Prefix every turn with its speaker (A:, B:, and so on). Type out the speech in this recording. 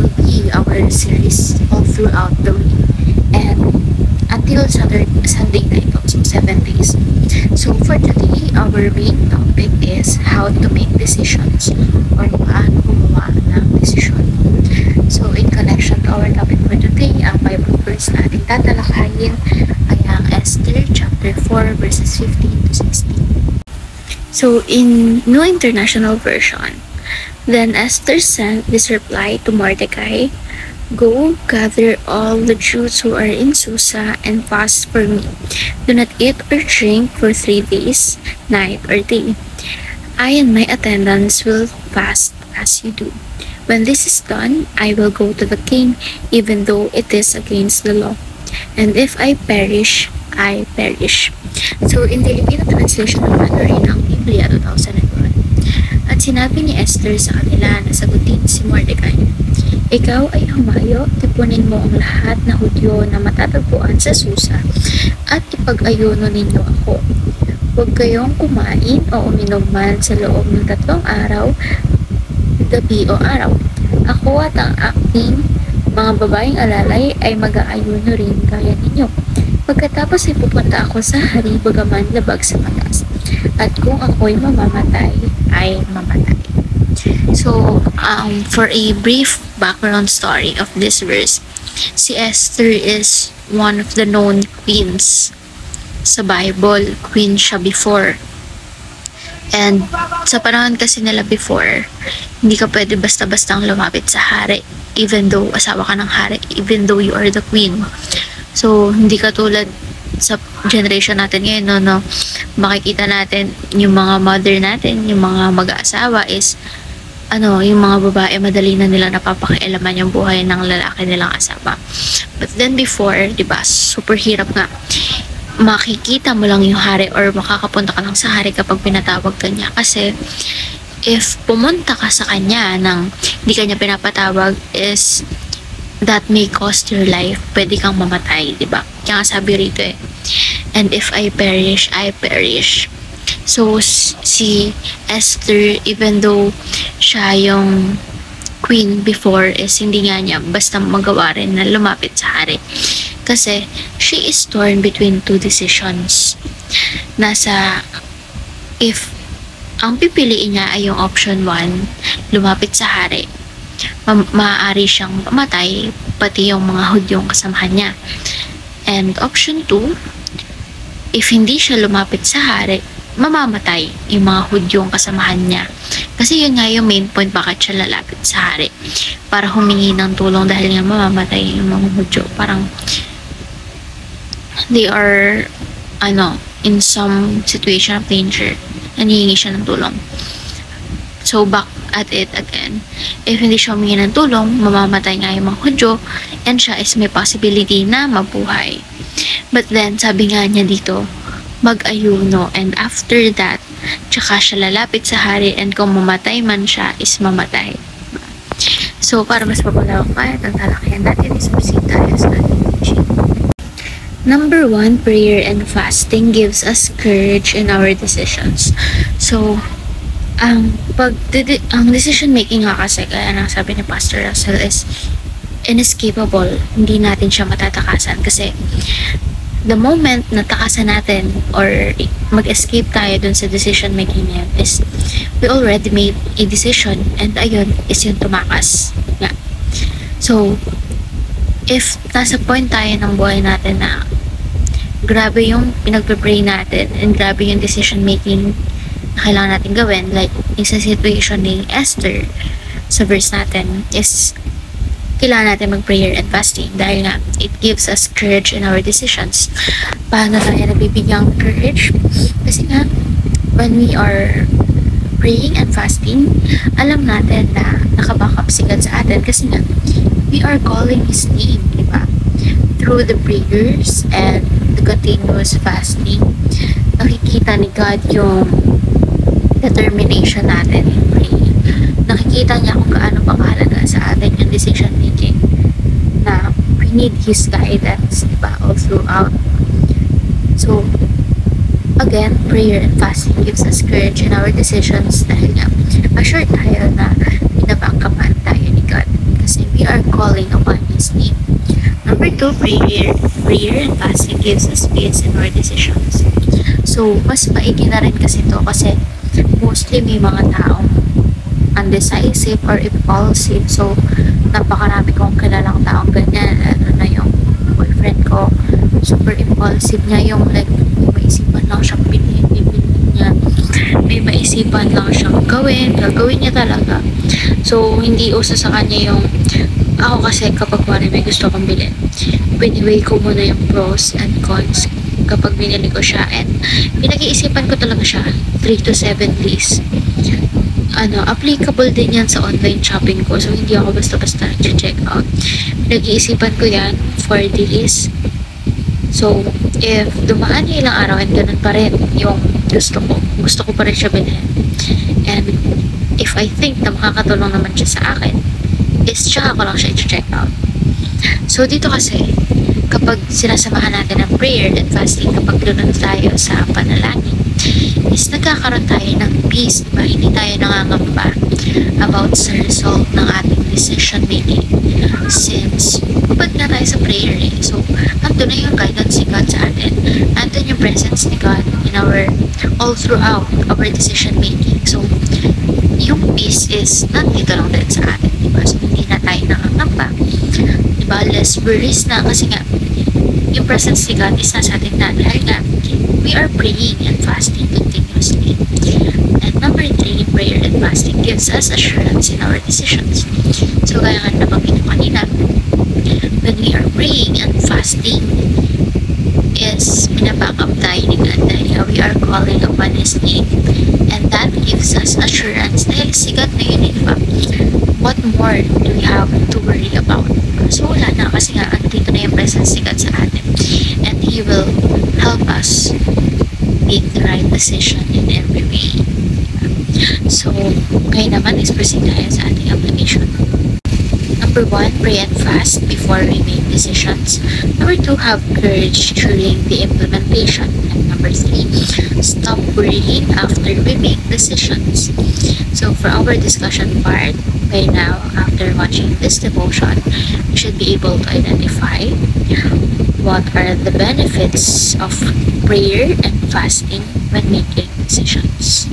A: will be our series all throughout the week and until Sunday night, also 7 days. So for today, our main topic is how to make decisions or paano gumawa ng decision. So in connection to our topic for today, ang Bible verse na ating tatalakayin ay ang Esther chapter 4 verses 15 to 16. So in New International Version, then Esther sent this reply to Mordecai, "Go, gather all the Jews who are in Susa and fast for me. Do not eat or drink for 3 days, night or day. I and my attendants will fast as you do. When this is done, I will go to the king, even though it is against the law. And if I perish, I perish." So in the Filipino translation naman rin ng Biblia 2001, at sinabi ni Esther sa kanila na sagutin si Mordecai, "Ikaw ay humayo, tipunin mo ang lahat na Hudyo na matatagpuan sa Susa at ipag-ayuno ninyo ako. Huwag kayong kumain o uminom man sa loob ng 3 araw, gabi o araw. Ako at ang aking mga babaeng alalay ay mag-aayuno rin gaya ninyo. Pagkatapos ay pupunta ako sa hari bagaman labag sa matas. At kung ako'y mamamatay, ay mamatay." So, for a brief background story of this verse, si Esther is one of the known queens sa Bible. Queen siya before. And sa panahon kasi nila before, hindi ka pwede basta-bastang lumapit sa hari. Even though asawa ka ng hari, even though you are the queen. So, hindi ka tulad sa generation natin ngayon, no, makikita natin yung mga mother natin, yung mga mag-aasawa is, yung mga babae, madali na nila napapakialaman yung buhay ng lalaki nilang asawa. But then before, diba, super hirap nga. Makikita mo lang yung hari or makakapunta ka lang sa hari kapag pinatawag ka niya. Kasi, if pumunta ka sa kanya nang hindi kanya pinapatawag is that may cost your life. Pwede kang mamatay, diba? Kaya nga sabi rito "And if I perish, I perish." So, si Esther, even though siya yung queen before, is hindi nga niya basta magawa rin na lumapit sa hari. Kasi, she is torn between 2 decisions. If ang pipiliin niya ay yung option 1, lumapit sa hari, maaari siyang mamatay, pati yung mga Hudyong kasamahan niya. And option 2, if hindi siya lumapit sa hari, mamamatay yung mga Hudyong kasamahan niya. Kasi yun nga yung main point bakit siya lalapit sa hari. Para humingi ng tulong dahil nga mamamatay yung mga Hudyo. Parang they are in some situation of danger. Nanihingi siya ng tulong. So back at it again. If hindi siya humingi ng tulong, mamamatay nga yung mga Hudyo and siya is may possibility na mabuhay. But then, sabi nga niya dito, mag-ayuno, and after that, tsaka siya lalapit sa hari, and kung mamatay man siya, is mamatay. So, para mas mapalawak pa, ang talakayan natin is proceed tayo sa teaching. Number 1, prayer and fasting gives us courage in our decisions. So, ang decision making nga kasi, kaya nang sabi ni Pastor Russell, is inescapable. Hindi natin siya matatakasan kasi the moment na takasan natin or mag-escape tayo dun sa decision making niya is we already made a decision, and ayun is yung tumakas nga. So, if nasa point tayo ng buhay natin na grabe yung pinagpe-pray natin and grabe yung decision making na kailangan natin gawin, like yung sa situation ni Esther sa verse natin, is kailangan natin mag-prayer and fasting dahil nga it gives us courage in our decisions. Paano tayo nabibigyang courage? Kasi nga, when we are praying and fasting, alam natin na nakabackup si God sa atin kasi nga, we are calling His name, diba? Through the prayers and the continuous fasting, nakikita ni God yung determination natin in praying. Nakikita niya kung gaano pa kahalaga sa atin yung decision making na we need His guidance, diba, all throughout. So, again, prayer and fasting gives us courage in our decisions dahil nga, assured tayo na binabangkapan tayo ni God kasi we are calling upon His name. Number two, prayer and fasting gives us peace in our decisions. So, mas maigi na rin kasi to kasi mostly may mga taong undecisive or impulsive. So, napakarami kong kilalang taong ganyan. Ano na yung boyfriend ko, super impulsive niya, yung like, may maisipan lang siyang bilhin niya. May maisipan lang siyang gagawin niya talaga. So, hindi uso sa kanya yung, ako kasi kapag may gusto kong bilhin, biniweigh ko muna yung pros and cons kapag binili ko siya, and pinag-iisipan ko talaga siya 3 to 7 days. Applicable din yan sa online shopping ko, so hindi ako basta-basta check out. Pinag-iisipan ko yan for days. So if dumaan yung ilang araw and ganun pa rin yung gusto ko pa rin siya bilhin, and if I think na makakatulong naman siya sa akin, is tsaka ko lang siya i-check out. So dito kasi, kapag sinasamahan natin ng prayer and fasting, kapag lunod tayo sa panalangin, is nagkakaroon tayo ng peace, diba? Hindi tayo nangangamba about sa result ng ating decision making. Since, kapag na tayo sa prayer so, andun na yung guidance ni God sa atin. Andun yung presence ni God in all throughout our decision making. So, yung peace is nandito lang din sa atin, diba? So, hindi na tayo nangangamba. Diba? Less worries na kasi nga, yung presence ni God is nasa atin na dahil nga, we are praying and fasting continuously. And number 3, prayer and fasting gives us assurance in our decisions. So, kaya nga nabanggit ko kanina, when we are praying and fasting, is pinaback up tayo ni God dahil we are calling upon His name, and that gives us assurance dahil si God na yun, diba? What more do we have to worry about? So wala na kasi nga andito na yung presence ni God sa atin, and He will help us make the right decision in every way. So ngayon naman is proceed tayo sa ating application. Number 1, pray and fast before we make decisions. Number 2, have courage during the implementation. And number 3, stop worrying after we make decisions. So for our discussion part, by now, after watching this devotion, we should be able to identify what are the benefits of prayer and fasting when making decisions.